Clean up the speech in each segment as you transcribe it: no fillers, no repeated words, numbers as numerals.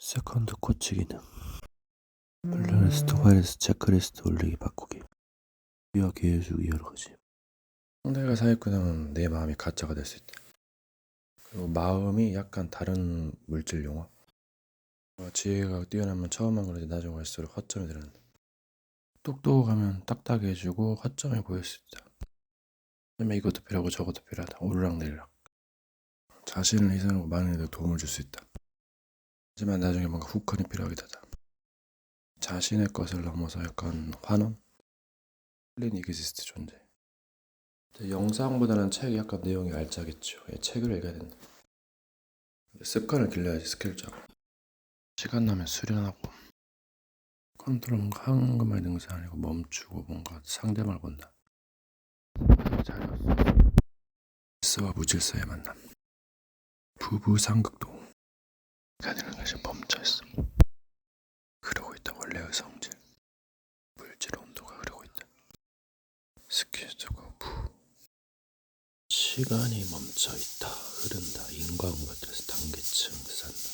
세컨드 코치 기능, 플레이리스트, 화이리스트, 체크리스트 올리기, 바꾸기, 비와 기회주기 여러가지. 상대가 사기꾼하면 내 마음이 가짜가 될 수 있다. 그리고 마음이 약간 다른 물질 용어. 지혜가 뛰어나면 처음만 그러지 나중에 갈수록 허점이 드러난다. 똑똑하면 딱딱해지고 허점이 보일 수 있다. 그러면 이것도 필요하고 저것도 필요하다. 오르락내리락. 자신을 희생하고 많은 이들 도움을 줄 수 있다. 하지만 나중에 뭔가 후컨이 필요하기도 하다. 자신의 것을 넘어서 약간 환원? 플린 이그지스트 존재. 영상보다는 책이 약간 내용이 알짜겠죠. 책을 읽어야 된다. 습관을 길러야지. 스킬적으로. 시간 나면 수련하고 컨트롤 뭔가 한것만의 능사 아니고 멈추고 뭔가 상대방을 본다. 질서와 무질서의 만남. 부부 상극도 가능한 것이 멈춰있어. 흐르고 있다. 원래의 성질. 물질 온도가 흐르고 있다. 스킬적으로 시간이 멈춰있다. 흐른다. 인과운 것들에서 단계층 쌓는다.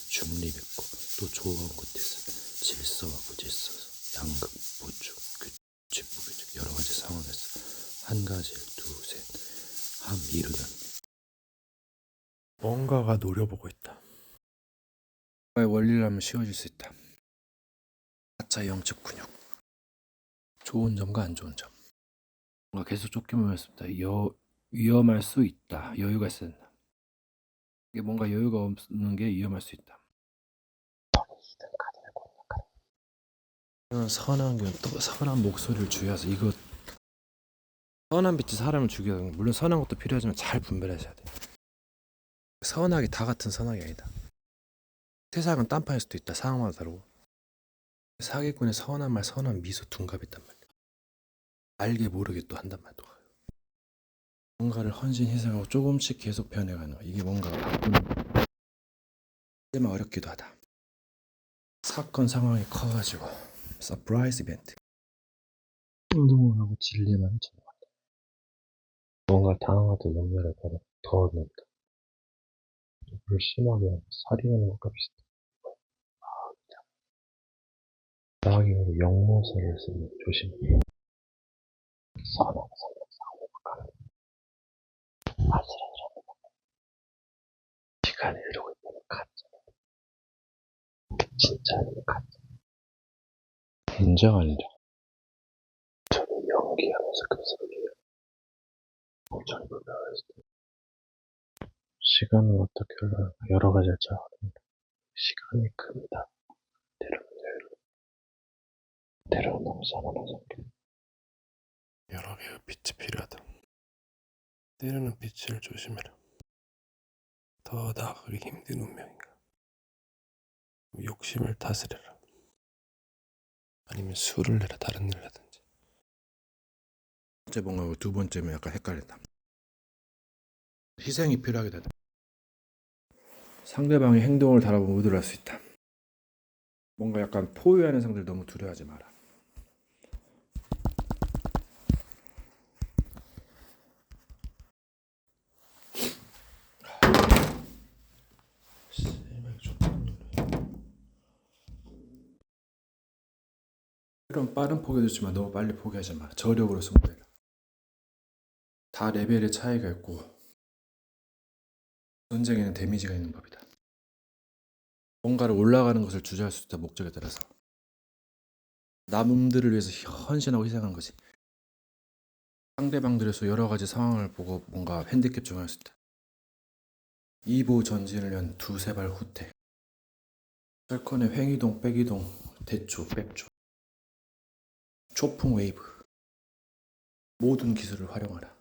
중립있고 또 조화운 곳에서 질서와 무질서, 양극, 보충, 규칙, 부규칙 여러가지 상황에서 한 가지, 두셋, 함, 이르견 뭔가가 노려보고 있다. 뭔가의 원리를 하면 쉬워질 수 있다. 가짜 영적 근육. 좋은 점과 안 좋은 점. 뭔가 계속 쫓기만 했습니다. 위험할 수 있다. 여유가 있어야 된다. 이게 뭔가 여유가 없는 게 위험할 수 있다. 선한 게 또 선한 목소리를 주의해서 이거 선한 빛이 사람을 죽여요. 물론 선한 것도 필요하지만 잘 분별하셔야 돼. 선악이 다 같은 선악이 아니다. 세상은 딴판일 수도 있다. 상황마다 다르고. 사기꾼의 선한 말, 선한 미소 둔갑이 있단 말이야. 알게 모르게 또 한단 말이야. 뭔가를 헌신 희생하고 조금씩 계속 변해가는 거야. 이게 뭔가 바꾸는 때만 어렵기도 하다. 사건 상황이 커가지고 서프라이즈 이벤트. 행동하고 진리만 전하다. 뭔가 당하도 염려를 더 얻는다. 심하게 살인하는 것과 비슷해. 나에게 영모서를 쓰면 조심해. 선한 상호가 아슬아슬한 시간을 이루고 있는 가짜. 진짜 아니면 가짜. 인정하리라. 저는 연기하면서 급습해요. 저는 배웠을 때 시간은 어떻게 흘러요? 여러 가지를 짜거든요. 시간이 큽니다. 때로는 너무 산만하죠. 여러 개의 빛이 필요하다. 때로는 빛을 조심해라. 더 나아가기 힘든 운명인가. 욕심을 다스려라. 아니면 술을 내라. 다른 일을 하든지. 첫 번째 뭔가고 두 번째면 약간 헷갈린다. 희생이 필요하게 되다. 상대방의 행동을 달아보면 의도할 수 있다. 뭔가 약간 포위하는 상대를 너무 두려워하지 마라. 그럼 빠른 포기도 있지만 너무 빨리 포기하지 마. 저력으로 승부해라. 다 레벨의 차이가 있고 전쟁에는 데미지가 있는 법이다. 뭔가를 올라가는 것을 주저할 수 있다. 목적에 따라서 남들을 위해서 헌신하고 희생하는 거지. 상대방들에서 여러 가지 상황을 보고 뭔가 핸디캡 정할 수 있다. 2보 전진을 위한 두세 발 후퇴. 철컨의 횡이동, 백이동, 대초, 백초, 초풍 웨이브. 모든 기술을 활용하라.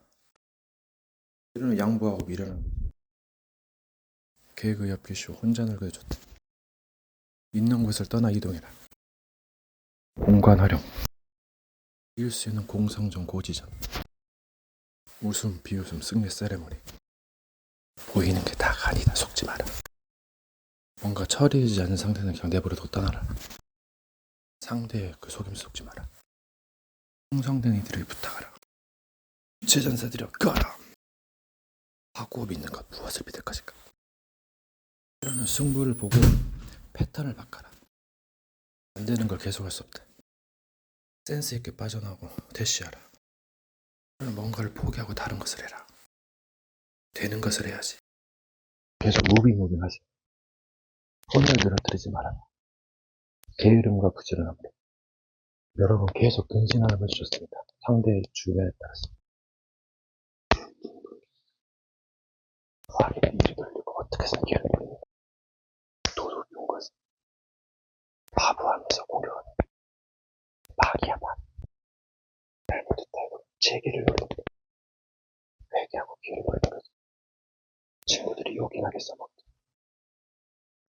이러는 양보하고 미련한 계획의 엽기쇼 혼자 늙어도 좋다. 있는 곳을 떠나 이동해라. 공간 활용. 이길 수 있는 공성전 고지전. 웃음 비웃음 승리 세레모니. 보이는 게 다가 아니다. 속지 마라. 뭔가 처리되지 않는 상태는 그냥 내버려두고 떠나라. 상대의 그 속임수 속지 마라. 형성된 이들을 부탁하라. 제 전사들여 꺼라. 하고 믿는 것 무엇을 믿을 것인가. 이러는 승부를 보고 패턴을 바꿔라. 안 되는 걸 계속할 수 없다. 센스 있게 빠져나오고 대시하라. 뭔가를 포기하고 다른 것을 해라. 되는 것을 해야지. 계속 무빙 하세요. 혼을 늘어뜨리지 말아라. 게으름과 부지런함으로. 여러분 계속 근신하는 것이 좋습니다. 상대의 주변에 따라서. 화기를 이리 돌리고 어떻게 생기는 도둑인 것은 바보하면서 공격하는 박이야 박. 잘못했다 해도 재기를 노립니다. 회개하고 기회를 버리는 거지. 친구들이 요긴하게 써먹죠.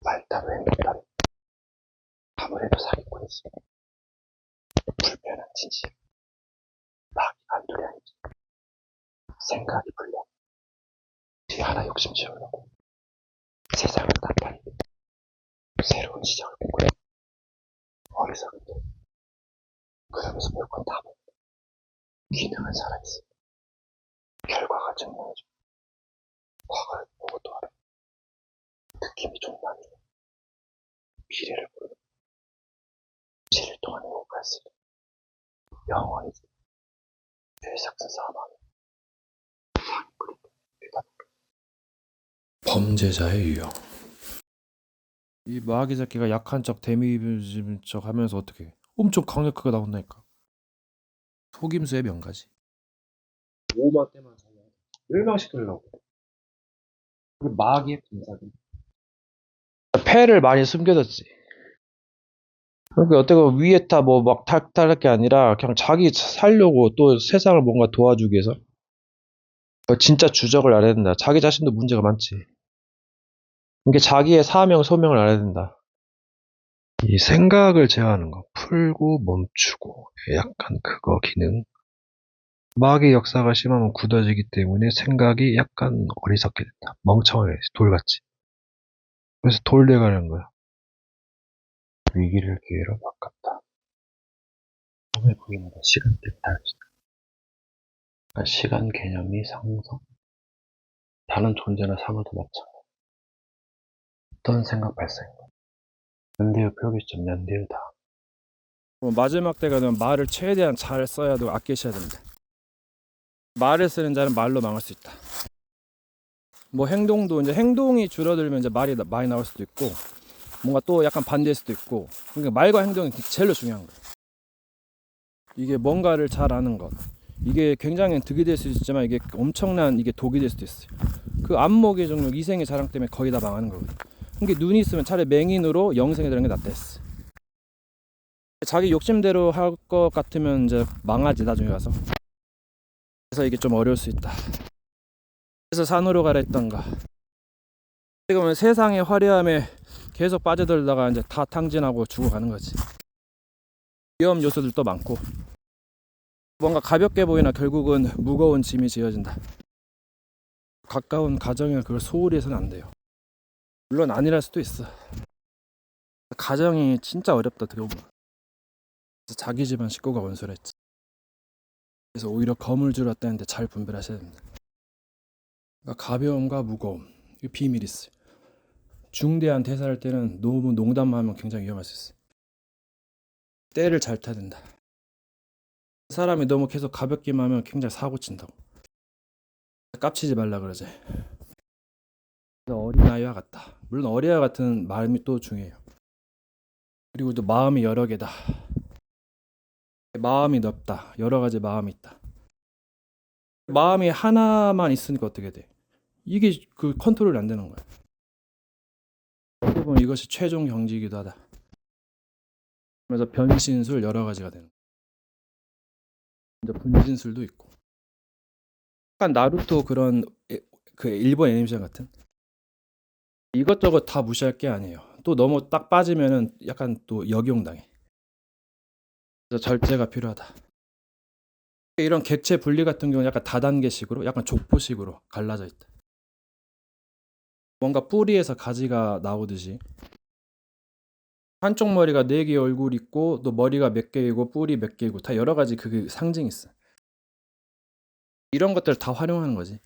말따로 행동따로 아무래도 사기꾼이지. 불편한 진실. 박이 한둘이 아니지. 생각이 불려. 뒤 하나 욕심 채우려고 세상을 딴판이고 새로운 시작을 꿈꾸려. 어리석은데 그러면서 물건 다 먹고 기능은 살아있어. 결과가 증명해줘. 과거를 보고 또 알아. 느낌이 좀 나네. 미래를 모르는 7일 동안 행복했을 영원히 죄삭슨 사망. 범죄자의 유형. 이 마귀 새끼가 약한 척 데미지 척 하면서 어떻게 엄청 강력하게 나온다니까. 속임수의 명가지. 5만 때만 살려 멸망시키려고. 그 마귀의 분사기. 패를 많이 숨겨뒀지. 그러니까 어떻게 보면 위에 다 뭐 막 탈탈할 게 아니라 그냥 자기 살려고 또 세상을 뭔가 도와주기 위해서 진짜 주적을 알아야 된다. 자기 자신도 문제가 많지. 이게 자기의 사명 소명을 알아야 된다. 이 생각을 제어하는 거, 풀고 멈추고 약간 그거 기능. 마귀의 역사가 심하면 굳어지기 때문에 생각이 약간 어리석게 된다. 멍청하게 돌같이. 그래서 돌려가는 거야. 위기를 기회로 바꿨다. 몸의 부위마다 시간대가 다르다. 그러니까 시간 개념이 상성. 다른 존재나 사물도 마찬가지. 어떤 생각 발생인가? 연대의 표기점, 연대의 다. 마지막 때가 되면 말을 최대한 잘 써야 되고 아끼셔야 됩니다. 말을 쓰는 자는 말로 망할 수 있다. 뭐 행동도 이제 행동이 줄어들면 이제 말이 많이 나올 수도 있고 뭔가 또 약간 반대일 수도 있고. 그러니까 말과 행동이 제일 중요한 거예요. 이게 뭔가를 잘 아는 것. 이게 굉장히 득이 될 수 있지만 이게 엄청난 이게 독이 될 수도 있어요. 그 안목의 종류, 이생의 자랑 때문에 거의 다 망하는 거거든요. 그러니까 눈이 있으면 차라리 맹인으로 영생에 들어가는 게 낫다 했어. 자기 욕심대로 할 것 같으면 이제 망하지 나중에 가서. 그래서 이게 좀 어려울 수 있다. 그래서 산으로 가라 했던가. 지금은 세상의 화려함에 계속 빠져들다가 이제 다 탕진하고 죽어가는 거지. 위험 요소들도 많고 뭔가 가볍게 보이나 결국은 무거운 짐이 지어진다. 가까운 가정에 그걸 소홀히 해서는 안 돼요. 물론 아니랄 수도 있어. 가정이 진짜 어렵다 어떻게 보면. 그래서 자기 집안 식구가 원수를 했지. 그래서 오히려 거물줄 왔다는데 잘 분별하셔야 됩니다. 그러니까 가벼움과 무거움 이 비밀이 있어요. 중대한 대사할 때는 너무 농담하면 굉장히 위험할 수 있어요. 때를 잘 타야 된다. 사람이 너무 계속 가볍게만 하면 굉장히 사고 친다고. 깝치지 말라 그러지. 어린아이와 같다. 물론 어린아이 같은 마음이 또 중요해요. 그리고 또 마음이 여러 개다. 마음이 넓다. 여러 가지 마음이 있다. 마음이 하나만 있으니까 어떻게 돼? 이게 그 컨트롤이 안 되는 거야. 어떻게 보면 이것이 최종 경지이기도 하다. 그래서 변신술 여러 가지가 되는 거야. 이제 분진술도 있고. 약간 나루토 그런 그 일본 애니메이션 같은 이것저것 다 무시할 게 아니에요. 또 너무 딱 빠지면은 약간 또 역용당해. 그래서 절제가 필요하다. 이런 객체 분리 같은 경우는 약간 다단계식으로 약간 족보식으로 갈라져 있다. 뭔가 뿌리에서 가지가 나오듯이 한쪽 머리가 4개의 얼굴 있고 또 머리가 몇 개이고 뿌리 몇 개이고 다 여러 가지 그 상징이 있어. 이런 것들 다 활용하는 거지.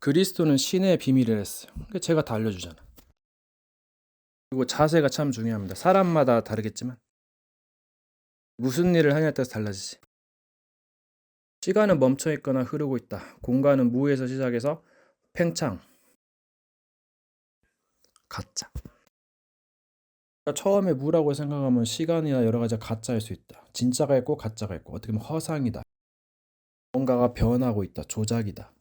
그리스도는 신의 비밀을 했어요. 그러니까 제가 다 알려주잖아. 그리고 자세가 참 중요합니다. 사람마다 다르겠지만 무슨 일을 하냐에 따라서 달라지지. 시간은 멈춰 있거나 흐르고 있다. 공간은 무에서 시작해서 팽창, 가짜. 그러니까 처음에 무라고 생각하면 시간이나 여러 가지가 가짜일 수 있다. 진짜가 있고 가짜가 있고 어떻게 보면 허상이다. 뭔가가 변하고 있다. 조작이다.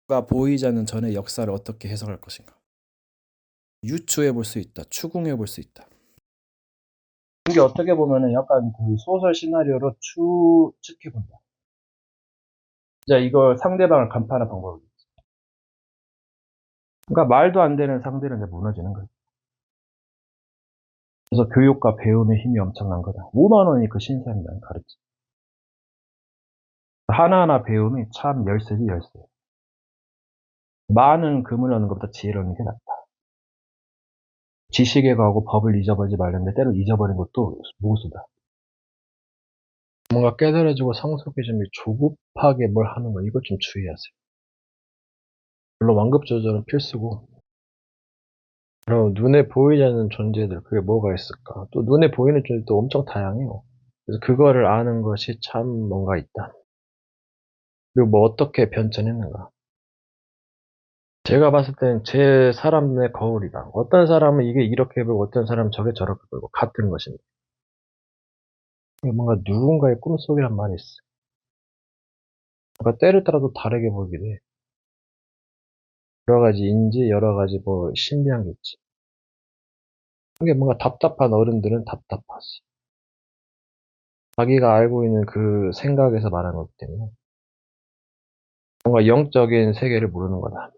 뭔가 보이지 않는 전의 역사를 어떻게 해석할 것인가. 유추해 볼 수 있다. 추궁해 볼 수 있다. 이게 어떻게 보면은 약간 그 소설 시나리오로 추측해 본다. 자, 이걸 상대방을 간파하는 방법이지. 그러니까 말도 안 되는 상대는 이제 무너지는 거지. 그래서 교육과 배움의 힘이 엄청난 거다. 5만 원이 그 신사임당 가르치. 하나하나 배움이 참 열쇠지 열쇠. 많은 금을 얻는 것보다 지혜를 얻는 게 낫다. 지식에 가고 법을 잊어버리지 말는데 때로 잊어버린 것도 무수다. 뭔가 깨달아지고 성숙해지면 조급하게 뭘 하는 거 이거 좀 주의하세요. 물론 완급 조절은 필수고. 그럼 눈에 보이지 않는 존재들 그게 뭐가 있을까? 또 눈에 보이는 존재도 엄청 다양해요. 그래서 그거를 아는 것이 참 뭔가 있다. 그리고 뭐 어떻게 변천했는가? 제가 봤을 때는 제 사람 눈의 거울이다. 어떤 사람은 이게 이렇게 보이고 어떤 사람은 저게 저렇게 보이고 같은 것입니다. 뭔가 누군가의 꿈속이란 말이 있어. 그러니까 때를 따라도 다르게 보이게 돼. 여러 가지 인지, 여러 가지 뭐 신비한 게 있지. 이게 뭔가 답답한 어른들은 답답하지. 자기가 알고 있는 그 생각에서 말하는 거기 때문에 뭔가 영적인 세계를 모르는 거다.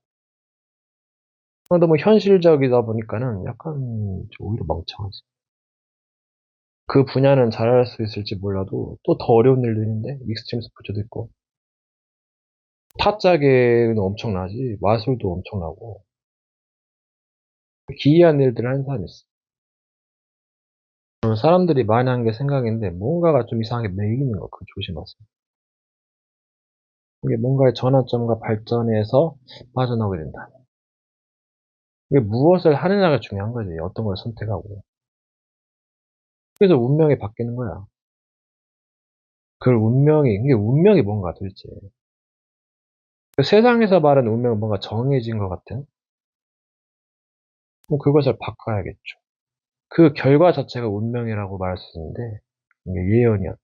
너무 현실적이다 보니까는 약간 오히려 멍청하지. 그 분야는 잘할 수 있을지 몰라도 또 더 어려운 일도 있는데 익스트림 스포츠도 있고 타짜계는 엄청나지 마술도 엄청나고 기이한 일들을 하는 사람이 있어. 사람들이 많이 하는 게 생각인데 뭔가가 좀 이상하게 매이는 거 그거 조심하세요. 이게 뭔가의 전환점과 발전에서 빠져나오게 된다. 이게 무엇을 하느냐가 중요한 거지. 어떤 걸 선택하고. 그래서 운명이 바뀌는 거야. 그 운명이 이게 운명이 뭔가 도대체. 그 세상에서 말하는 운명은 뭔가 정해진 것 같은 그것을 바꿔야겠죠. 그 결과 자체가 운명이라고 말할 수 있는데 이게 예언이었다.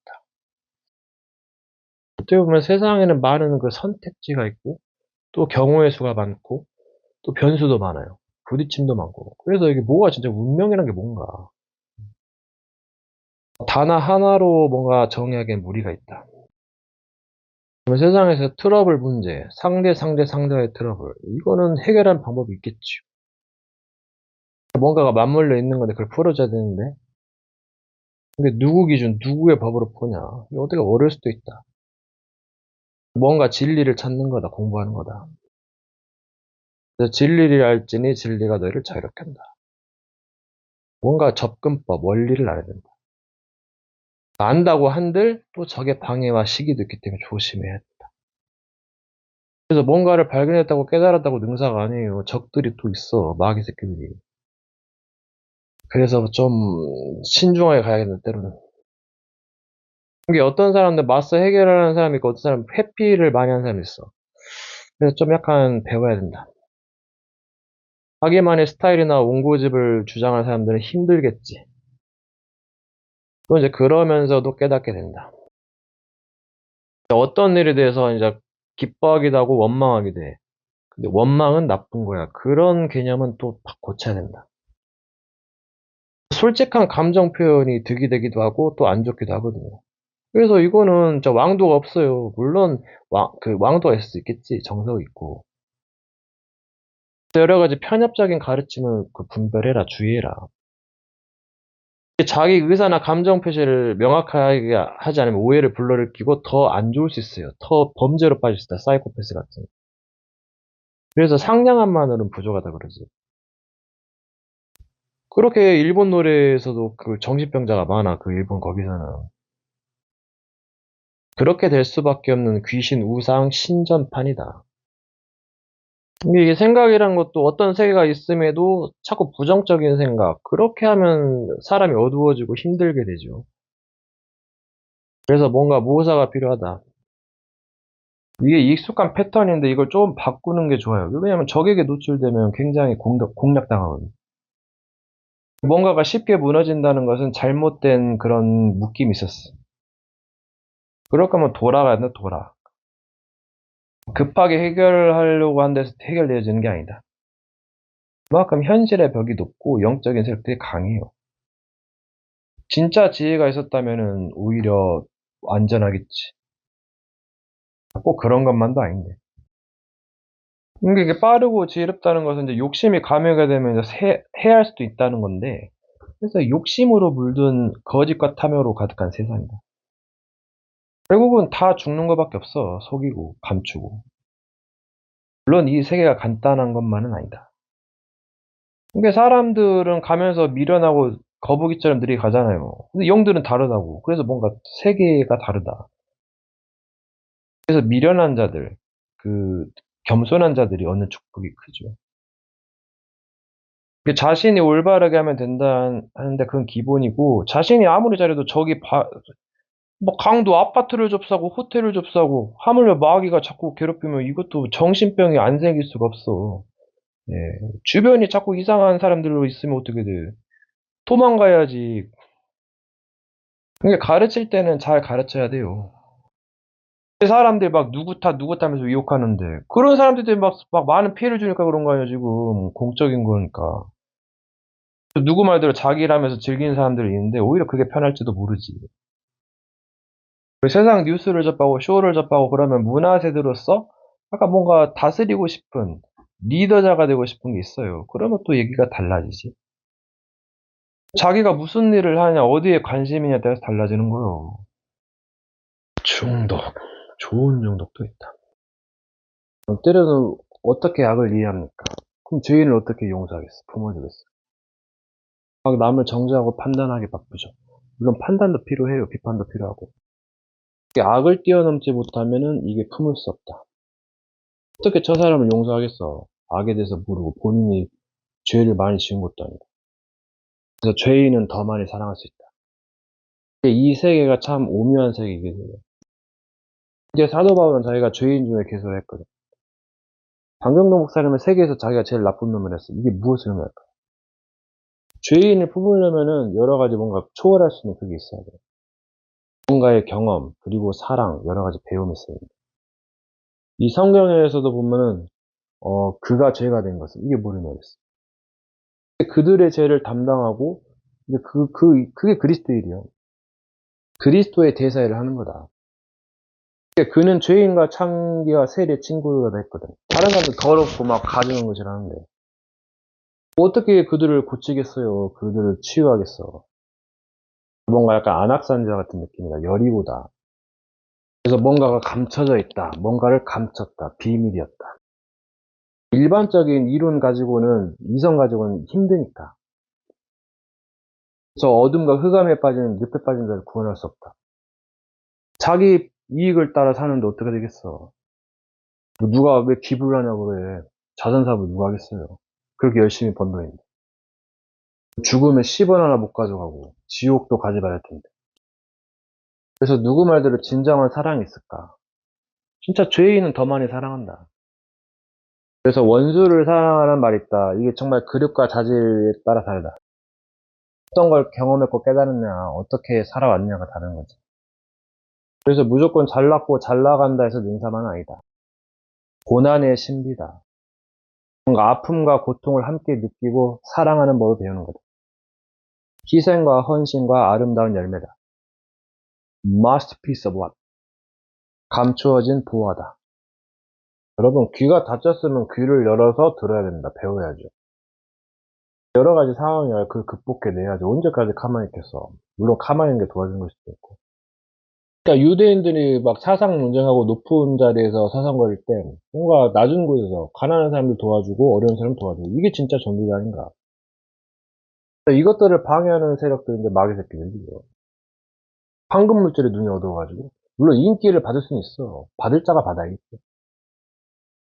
어떻게 보면 세상에는 많은 그 선택지가 있고 또 경우의 수가 많고 또 변수도 많아요. 부딪힘도 많고. 그래서 이게 뭐가 진짜 운명이란 게 뭔가. 단어 하나로 뭔가 정의하기엔 무리가 있다. 그러면 세상에서 트러블 문제, 상대와의 트러블 이거는 해결하는 방법이 있겠죠. 뭔가가 맞물려 있는 건데 그걸 풀어줘야 되는데 근데 누구 기준, 누구의 법으로 푸냐 이거 어떻게 어려울 수도 있다. 뭔가 진리를 찾는 거다, 공부하는 거다. 그래서 진리를 알지니 진리가 너희를 자유롭게 한다. 뭔가 접근법, 원리를 알아야 된다. 안다고 한들 또 적의 방해와 시기도 있기 때문에 조심해야 된다. 그래서 뭔가를 발견했다고 깨달았다고 능사가 아니에요. 적들이 또 있어, 마귀 새끼들이. 그래서 좀 신중하게 가야겠는 때로는. 이게 어떤 사람들 맞서 해결하는 사람이 있고 어떤 사람은 회피를 많이 하는 사람이 있어. 그래서 좀 약간 배워야 된다. 자기만의 스타일이나 원고집을 주장하는 사람들은 힘들겠지. 또 이제 그러면서도 깨닫게 된다. 어떤 일에 대해서 이제 기뻐하기도 하고 원망하기도 해. 근데 원망은 나쁜 거야. 그런 개념은 또 고쳐야 된다. 솔직한 감정 표현이 득이 되기도 하고 또 안 좋기도 하거든요. 그래서 이거는 저 왕도가 없어요. 물론 왕도가 있을 수 있겠지. 정석 있고. 여러 가지 편협적인 가르침을 분별해라, 주의해라. 자기 의사나 감정 표시를 명확하게 하지 않으면 오해를 불러일으키고 더 안 좋을 수 있어요. 더 범죄로 빠질 수 있다. 사이코패스 같은. 그래서 상냥함만으로는 부족하다 그러지. 그렇게 일본 노래에서도 그 정신병자가 많아. 그 일본 거기서는. 그렇게 될 수밖에 없는 귀신 우상 신전판이다. 이게 생각이란 것도 어떤 세계가 있음에도 자꾸 부정적인 생각, 그렇게 하면 사람이 어두워지고 힘들게 되죠. 그래서 뭔가 모사가 필요하다. 이게 익숙한 패턴인데 이걸 좀 바꾸는 게 좋아요. 왜냐면 적에게 노출되면 굉장히 공략당하거든요. 뭔가가 쉽게 무너진다는 것은 잘못된 그런 묶임이 있었어. 그럴 거면 돌아가야 돼, 돌아. 급하게 해결하려고 하는 데서 해결되어지는 게 아니다. 그만큼 현실의 벽이 높고 영적인 세력들이 강해요. 진짜 지혜가 있었다면은 오히려 안전하겠지. 꼭 그런 것만도 아닌데. 근데 이게 빠르고 지혜롭다는 것은 이제 욕심이 감염이 되면 이제 해할 수도 있다는 건데, 그래서 욕심으로 물든 거짓과 탐욕으로 가득한 세상이다. 결국은 다 죽는 것밖에 없어. 속이고 감추고. 물론 이 세계가 간단한 것만은 아니다. 근데 사람들은 가면서 미련하고 거북이처럼 들이가잖아요. 근데 영들은 다르다고. 그래서 뭔가 세계가 다르다. 그래서 미련한 자들, 그 겸손한 자들이 얻는 축복이 크죠. 자신이 올바르게 하면 된다 하는데 그건 기본이고, 자신이 아무리 잘해도 뭐 강도 아파트를 접사고 호텔을 접사고 하물며 마귀가 자꾸 괴롭히면 이것도 정신병이 안 생길 수가 없어. 예. 주변이 자꾸 이상한 사람들로 있으면 어떻게 돼? 도망가야지. 그러니까 가르칠 때는 잘 가르쳐야 돼요. 사람들 막 누구 탓하면서 유혹하는데 그런 사람들이 막 많은 피해를 주니까 그런 거 아니야 지금. 공적인 거니까. 누구 말대로 자기라면서 즐기는 사람들이 있는데 오히려 그게 편할지도 모르지. 세상 뉴스를 접하고 쇼를 접하고 그러면 문화세대로서 약간 뭔가 다스리고 싶은 리더자가 되고 싶은 게 있어요. 그러면 또 얘기가 달라지지. 자기가 무슨 일을 하냐, 어디에 관심이냐에 따라서 달라지는 거예요. 중독. 좋은 중독도 있다. 때로는 어떻게 악을 이해합니까? 그럼 죄인을 어떻게 용서하겠어? 품어주겠어? 막 남을 정죄하고 판단하기 바쁘죠. 물론 판단도 필요해요. 비판도 필요하고. 악을 뛰어넘지 못하면은 이게 품을 수 없다. 어떻게 저 사람을 용서하겠어? 악에 대해서 모르고 본인이 죄를 많이 지은 것도 아니고. 그래서 죄인은 더 많이 사랑할 수 있다. 이 세계가 참 오묘한 세계이기도 해요. 이제 사도 바울은 자기가 죄인 중에 계속 했거든. 방경록 목사님은 세계에서 자기가 제일 나쁜 놈을 했어. 이게 무엇을 의미할까? 죄인을 품으려면은 여러 가지 뭔가 초월할 수 있는 그게 있어야 돼. 뭔가의 경험, 그리고 사랑, 여러 가지 배움이 있어야 돼. 이 성경에서도 보면은, 그가 죄가 된 것은, 이게 뭘 의미하겠어? 그들의 죄를 담당하고, 이제 그게 그리스도의 일이요. 그리스도의 대사를 하는 거다. 그는 죄인과 창기와 세리의 친구가 됐거든. 다른 사람들 더럽고 막 가증한 것을 하는데. 어떻게 그들을 고치겠어요? 그들을 치유하겠어? 뭔가 약간 안악산자 같은 느낌이다. 여리고다. 그래서 뭔가가 감춰져 있다. 뭔가를 감췄다. 비밀이었다. 일반적인 이론 가지고는, 이성 가지고는 힘드니까. 그래서 어둠과 흑암에 빠지는, 늪에 빠진 자를 구원할 수 없다. 자기 이익을 따라 사는데 어떻게 되겠어? 누가 왜 기부를 하냐고 그래. 자선사업을 누가 하겠어요? 그렇게 열심히 번 돈인데. 죽으면 10원 하나 못 가져가고, 지옥도 가지 말할 텐데. 그래서 누구 말대로 진정한 사랑이 있을까? 진짜 죄인은 더 많이 사랑한다. 그래서 원수를 사랑하는 말이 있다. 이게 정말 그릇과 자질에 따라 다르다. 어떤 걸 경험했고 깨달았냐, 어떻게 살아왔냐가 다른 거지. 그래서 무조건 잘났고 잘 나간다 해서 능사만 아니다. 고난의 신비다. 뭔가 아픔과 고통을 함께 느끼고 사랑하는 법을 배우는 거다. 희생과 헌신과 아름다운 열매다. Masterpiece of what? 감추어진 부화다. 여러분, 귀가 닫혔으면 귀를 열어서 들어야 됩니다. 배워야죠. 여러 가지 상황이야. 그걸 극복해내야죠. 언제까지 가만히 있겠어. 물론 가만히 있는 게 도와주는 걸 수도 있고. 그러니까 유대인들이 막 사상 논쟁하고 높은 자리에서 사상거릴 때 뭔가 낮은 곳에서 가난한 사람들 도와주고 어려운 사람 도와주고 이게 진짜 전도자 아닌가. 이것들을 방해하는 세력들이 이제 마귀 새끼들이죠. 황금 물질에 눈이 어두워가지고 물론 인기를 받을 수는 있어. 받을 자가 받아야겠지.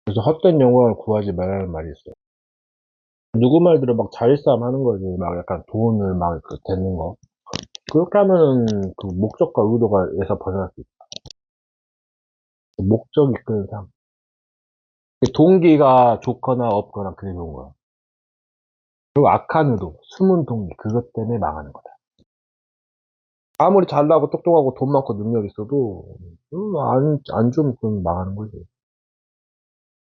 그래서 헛된 영광을 구하지 말라는 말이 있어. 누구 말대로 막 자리싸움 하는 거지. 막 약간 돈을 막 되는 거. 그렇게 하면은 그 목적과 의도가에서 벗어날 수 있다. 목적이 끄는 삶. 동기가 좋거나 없거나 그게 좋은 거야. 그리고 악한 의도, 숨은 동기, 그것 때문에 망하는 거다. 아무리 잘나고 똑똑하고 돈 많고 능력 있어도, 안 좋으면 그건 망하는 거지.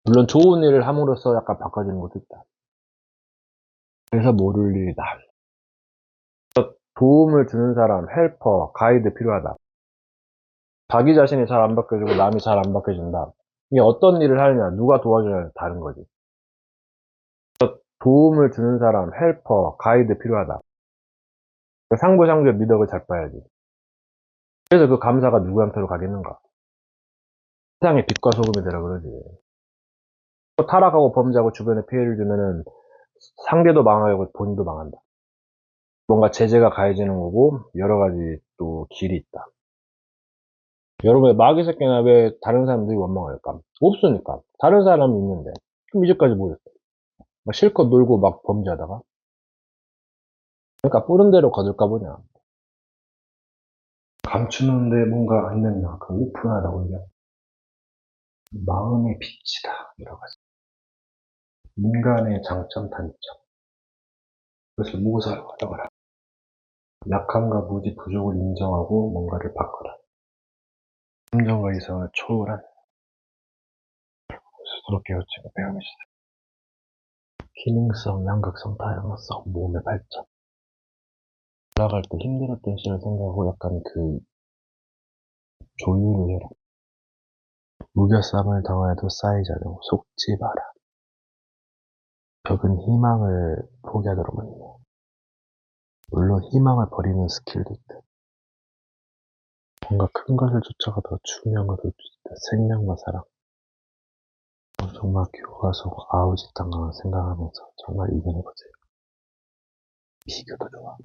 물론 좋은 일을 함으로써 약간 바꿔지는 것도 있다. 그래서 모를 일이다. 도움을 주는 사람, 헬퍼, 가이드 필요하다. 자기 자신이 잘 안 바뀌어지고 남이 잘 안 바뀌어진다. 이게 어떤 일을 하느냐, 누가 도와줘야 다른 거지. 도움을 주는 사람, 헬퍼, 가이드 필요하다. 상부상조의 미덕을 잘 봐야지. 그래서 그 감사가 누구한테로 가겠는가? 세상에 빛과 소금이 되라 그러지. 또 타락하고 범죄하고 주변에 피해를 주면은 상대도 망하고 본인도 망한다. 뭔가 제재가 가해지는 거고 여러 가지 또 길이 있다. 여러분의 마귀 새끼나 왜 다른 사람들이 원망할까? 없으니까. 다른 사람이 있는데. 그럼 이제까지 뭐 했어? 막 실컷 놀고 막 범죄하다가? 그러니까 뿌른 대로 거둘까 보냐. 감추는데 뭔가 있느냐. 그 오픈하다고 이게. 마음의 빛이다. 여러 가지. 인간의 장점, 단점. 그것을 모살하라고 하라. 약함과 무지, 부족을 인정하고 뭔가를 바꿔라. 감정과 이성을 초월한 스스로 깨우치고 배움이 시작. 기능성, 양극성, 다양성, 몸의 발전. 올라갈 때 힘들었던 시를 생각하고 약간 그 조율을 해라. 무교쌈을 당하여도 쌓이자고 속지 마라. 적은 희망을 포기하도록 하니 물론 희망을 버리는 스킬도 있다. 뭔가 큰 것을 쫓아가도 중요한 것을 쫓다. 생명과 사랑. 정말 교과서 아우지땅강을 생각하면서 정말 이겨내보세요. 비교도 좋아.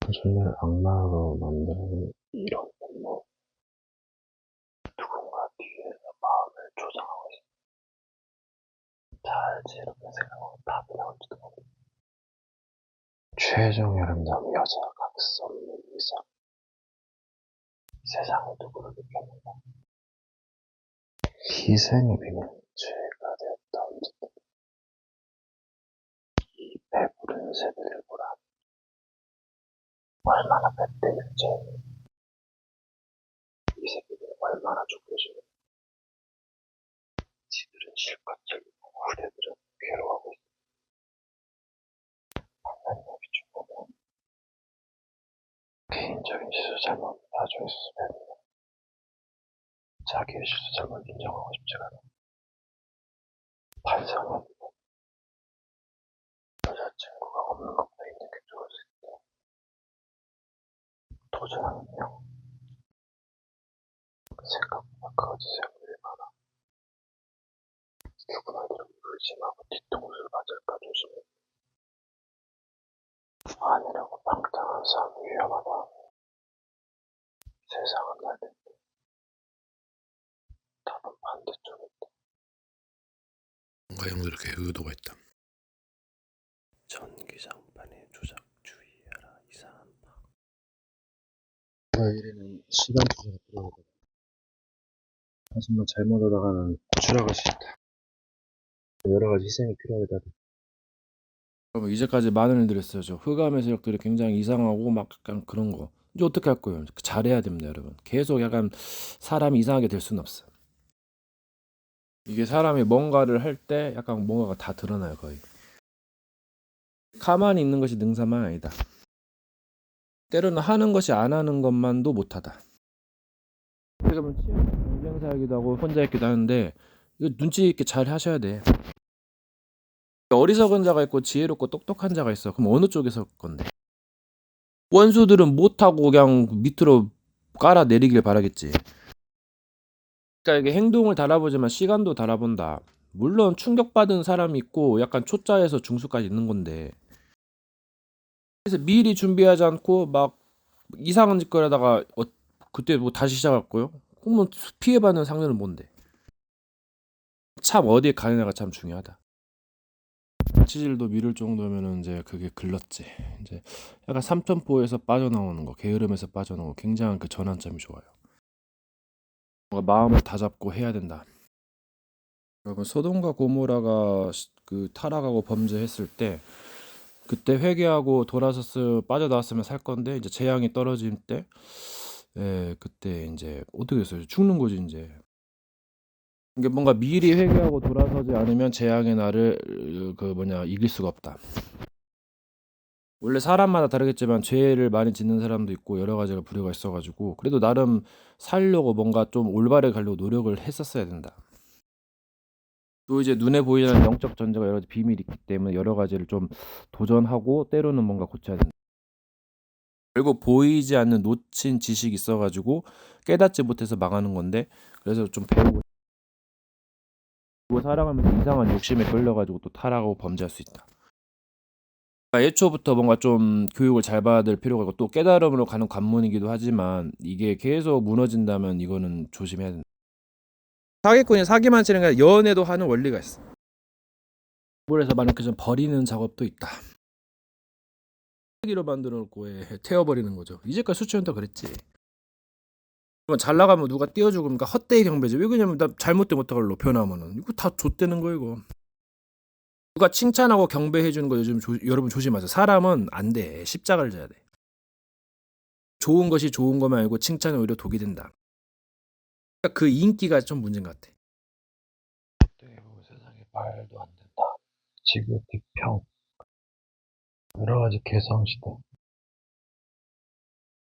자신을 악마로 만드는 이런 뭐 누군가 뒤에서 마음을 조장하고 있어. 잘 지혜롭게 생각하고 답이 나올지도 모르고. 최종의 아름다운 여자 각성 이상 세상을 누구를 느꼈는가. 희생의 비밀 죄가 되었다. 언제든 이 배부른 새들을 보라. 얼마나 뱃대일지 이 새끼들 얼마나 죽여주는 지들은 실컷 즐기고 후대들은 괴로워하고 있어. 하나님의 비추보면 개인적인 실수 잘못 나중에 수습해야 자기의 실수 잘못 인정하고 싶지가 않아. 반성은 여자친구가 없는 것보다 있는 게 좋을 수 있다. 도전하는 명 생각보다 거짓의 확률이 많아. 누구나들은 의심하고 뒤통수를 맞을까 조심해. 아니라고 방탕한 삶 위험하다. 세상은 날 텐데 답은 반대쪽에 있다. 뭔가 형들에게 의도가 있다. 전기장판에 조작 주의하라. 이상한 파. 일에는 시간 투자가 필요하다. 하지만 잘못하다가는 추락할 수 있다. 여러 가지 희생이 필요하다. 여러분 이제까지 많은 일들 했어요. 저 흑암의 세력들이 굉장히 이상하고 막 약간 그런 거. 이제 어떻게 할 거예요? 잘해야 됩니다, 여러분. 계속 약간 사람이 이상하게 될 수는 없어요. 이게 사람이 뭔가를 할 때 약간 뭔가가 다 드러나요, 거의. 가만히 있는 것이 능사만 아니다. 때로는 하는 것이 안 하는 것만도 못하다. 그러면 경쟁사이기도 하고 혼자 있기도 하는데 이거 눈치 있게 잘 하셔야 돼. 어리석은 자가 있고 지혜롭고 똑똑한 자가 있어. 그럼 어느 쪽에 설 건데? 원수들은 못하고 그냥 밑으로 깔아내리길 바라겠지. 그러니까 이게 행동을 달아보지만 시간도 달아본다. 물론 충격받은 사람이 있고 약간 초짜에서 중수까지 있는 건데 그래서 미리 준비하지 않고 막 이상한 짓 거려다가 그때 뭐 다시 시작할 거요? 그러면 피해받는 상대는 뭔데? 참 어디에 가느냐가 참 중요하다. 치질도 미룰 정도면은 이제 그게 글렀지. 이제 약간 삼천포에서 빠져나오는 거, 게으름에서 빠져나오고 굉장한 그 전환점이 좋아요. 뭔가 마음을 다잡고 해야 된다. 여러분 소돔과 고모라가 그 타락하고 범죄했을 때 그때 회개하고 돌아서서 빠져나왔으면 살 건데 이제 재앙이 떨어질 때, 그때 이제 어떻게 했어요? 죽는 거지 이제. 이게 뭔가 미리 회개하고 돌아서지 않으면 재앙의 날을 이길 수가 없다. 원래 사람마다 다르겠지만 죄를 많이 짓는 사람도 있고 여러 가지가 부류가 있어가지고 그래도 나름 살려고 뭔가 좀 올바르게 가려고 노력을 했었어야 된다. 또 이제 눈에 보이는 영적 존재가 여러 가지 비밀이 있기 때문에 여러 가지를 좀 도전하고 때로는 뭔가 고쳐야 된다. 결국 보이지 않는 놓친 지식이 있어가지고 깨닫지 못해서 망하는 건데 그래서 좀 배우고 살아가면서 이상한 욕심에 끌려가지고 또 타락하고 범죄할 수 있다. 그러니까 애초부터 뭔가 좀 교육을 잘 받을 필요가 있고 또 깨달음으로 가는 관문이기도 하지만 이게 계속 무너진다면 이거는 조심해야 된다. 사기꾼이 사기만 치는 게 아니라 연애도 하는 원리가 있어. 그래서 만약에 좀 버리는 작업도 있다. 사기로 만들어 놓고 태워버리는 거죠. 이제까지 수천년 다 그랬지. 그러면 잘 나가면 누가 띄워주고 그러니까 헛되이 경배지. 왜 그러냐면 나 잘못된 것들을 높여놔면은 이거 다 좆되는 거 이거. 누가 칭찬하고 경배해 주는 거 요즘 여러분 조심하세요. 사람은 안 돼. 십자가를 져야 돼. 좋은 것이 좋은 것만 아니고 칭찬이 오히려 독이 된다. 그러니까 그 인기가 좀 문제인 것 같아. 세상에 말도 안 된다. 지긋지평 여러 가지 개성시대.